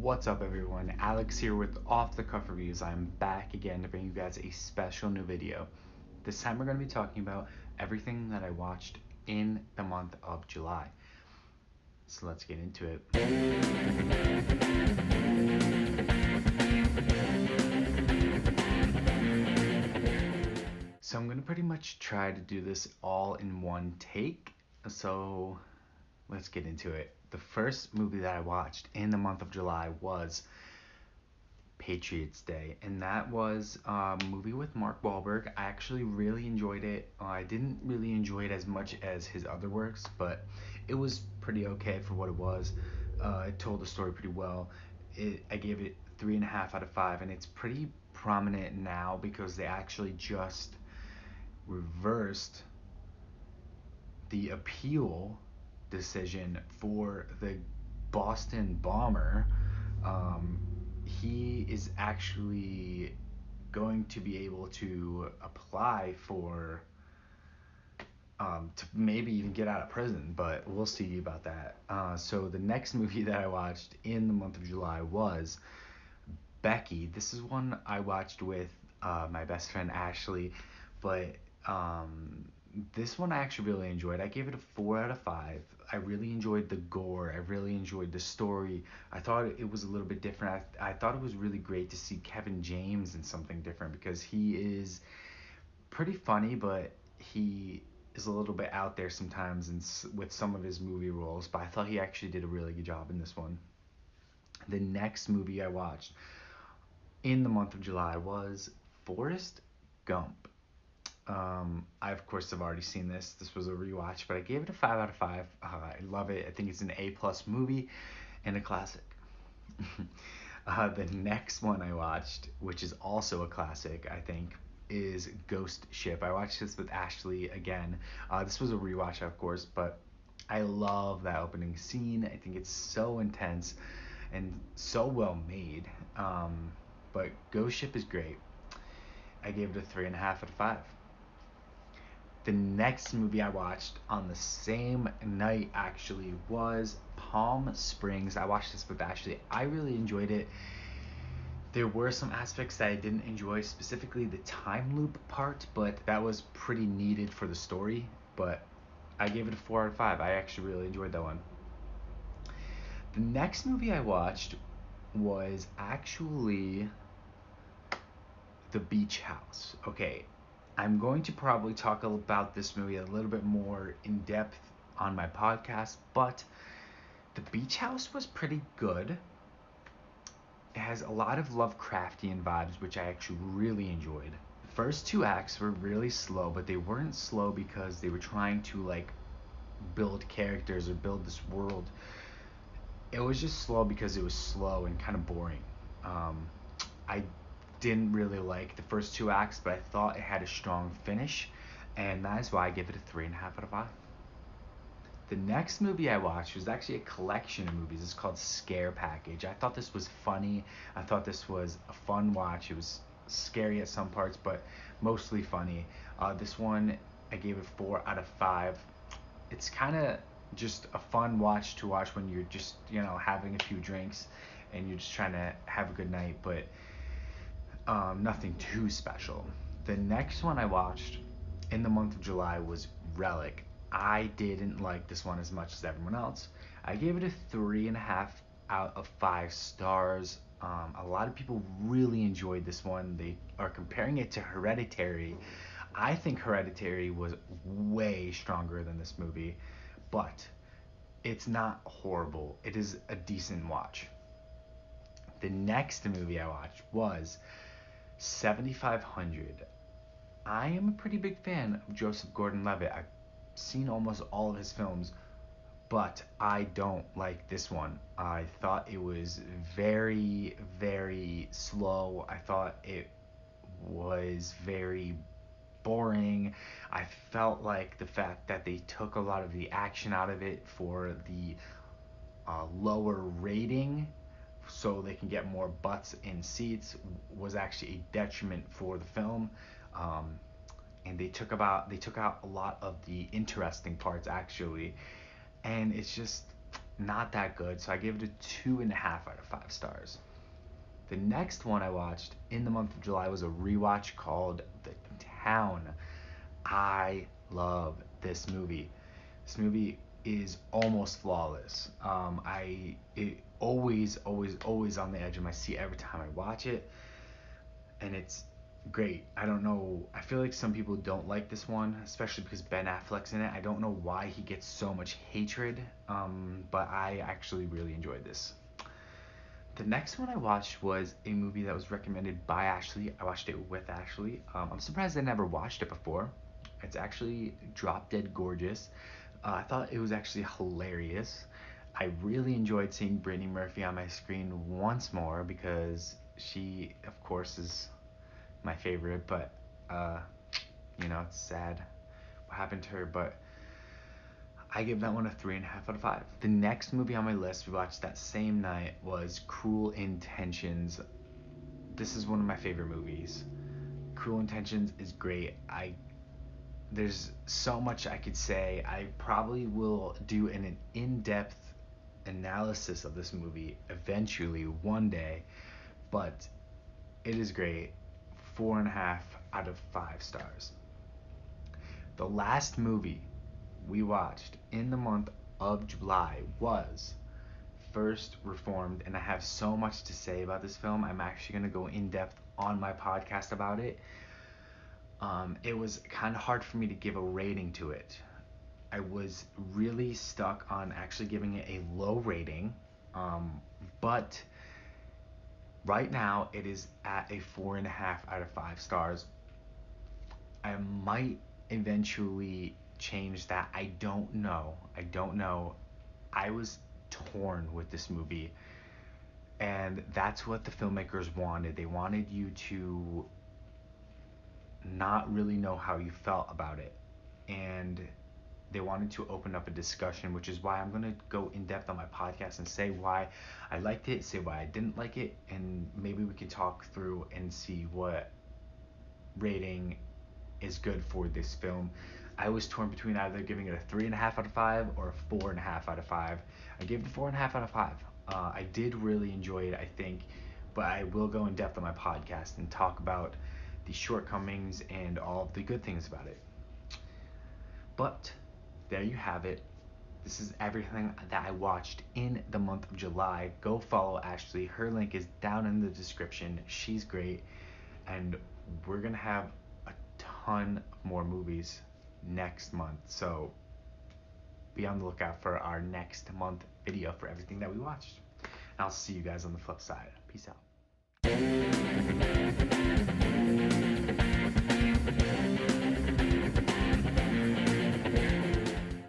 What's up, everyone? Alex here with Off the Cuff Reviews. I'm back again to bring you guys a special new video. This time we're going to be talking about everything that I watched in the month of July. So let's get into it. So I'm going to pretty much try to do this all in one take. So let's get into it. The first movie that I watched in the month of July was Patriots Day, and that was a movie with Mark Wahlberg. I actually really enjoyed it. I didn't really enjoy it as much as his other works, but it was pretty okay for what it was. It told the story pretty well. I gave it 3.5 out of 5, and it's pretty prominent now because they actually just reversed the appeal decision for the Boston bomber. He is actually going to be able to apply for to maybe even get out of prison, but we'll see about that. So the next movie that I watched in the month of July was Becky. This is one I watched with my best friend Ashley, but this one I actually really enjoyed. I gave it a 4 out of 5. I really enjoyed the gore. I really enjoyed the story. I thought it was a little bit different. I thought it was really great to see Kevin James in something different because he is pretty funny, but he is a little bit out there sometimes with some of his movie roles. But I thought he actually did a really good job in this one. The next movie I watched in the month of July was Forrest Gump. I of course have already seen this. This was a rewatch, but I gave it a 5 out of 5. I love it. I think it's an A+ movie and a classic. The next one I watched, which is also a classic, I think, is Ghost Ship. I watched this with Ashley again. This was a rewatch, of course, but I love that opening scene. I think it's so intense and so well made. But Ghost Ship is great. I gave it a 3.5 out of 5. The next movie I watched on the same night actually was Palm Springs. I watched this with Ashley. I really enjoyed it. There were some aspects that I didn't enjoy, specifically the time loop part, but that was pretty needed for the story. But I gave it a 4 out of 5. I actually really enjoyed that one. The next movie I watched was actually The Beach House. Okay, I'm going to probably talk about this movie a little bit more in depth on my podcast, but The Beach House was pretty good. It has a lot of Lovecraftian vibes, which I actually really enjoyed. The first two acts were really slow, but they weren't slow because they were trying to like build characters or build this world. It was just slow because it was slow and kind of boring. I didn't really like the first two acts, but I thought it had a strong finish, and that is why I give it a 3.5 out of 5. The next movie I watched was actually a collection of movies. It's called Scare Package. I thought this was funny. I thought this was a fun watch. It was scary at some parts, but mostly funny. This one I gave it 4 out of 5. It's kind of just a fun watch to watch when you're just having a few drinks and you're just trying to have a good night, but nothing too special. The next one I watched in the month of July was Relic. I didn't like this one as much as everyone else. I gave it a 3.5 out of 5 stars. A lot of people really enjoyed this one. They are comparing it to Hereditary. I think Hereditary was way stronger than this movie, but it's not horrible. It is a decent watch. The next movie I watched was 7500. I am a pretty big fan of Joseph Gordon-Levitt. I've seen almost all of his films, but I don't like this one. I thought it was very, very slow. I thought it was very boring. I felt like the fact that they took a lot of the action out of it for the lower rating so they can get more butts in seats was actually a detriment for the film. And they took out a lot of the interesting parts actually, and it's just not that good, so I gave it a 2.5 out of 5 stars. The next one I watched in the month of July was a rewatch called The Town. I love this movie. This movie is almost flawless. It always on the edge of my seat every time I watch it, and it's great. I don't know. I feel like some people don't like this one, especially because Ben Affleck's in it. I don't know why he gets so much hatred, but I actually really enjoyed this. The next one I watched was a movie that was recommended by Ashley. I watched it with Ashley. I'm surprised I never watched it before. It's actually Drop Dead Gorgeous. I thought it was actually hilarious. I really enjoyed seeing Brittany Murphy on my screen once more because she, of course, is my favorite. But uh, it's sad what happened to her. But I give that one a 3.5 out of 5. The next movie on my list we watched that same night was Cruel Intentions. This is one of my favorite movies. Cruel Intentions is great. There's so much I could say. I probably will do an in-depth analysis of this movie eventually one day, but it is great. 4.5 out of 5 stars. The last movie we watched in the month of July was First Reformed, and I have so much to say about this film. I'm actually going to go in depth on my podcast about it. It was kind of hard for me to give a rating to it. I was really stuck on actually giving it a low rating, but right now it is at a 4.5 out of 5 stars. I might eventually change that. I don't know. I was torn with this movie, and that's what the filmmakers wanted. They wanted you to not really know how you felt about it, and they wanted to open up a discussion, which is why I'm going to go in depth on my podcast and say why I liked it, say why I didn't like it, and maybe we can talk through and see what rating is good for this film. I was torn between either giving it a 3.5 out of 5 or a 4.5 out of 5. I gave it a 4.5 out of 5. I did really enjoy it, I think, but I will go in depth on my podcast and talk about the shortcomings and all of the good things about it. But there you have it. This is everything that I watched in the month of July. Go follow Ashley. Her link is down in the description. She's great. And we're going to have a ton more movies next month. So be on the lookout for our next month video for everything that we watched. And I'll see you guys on the flip side. Peace out.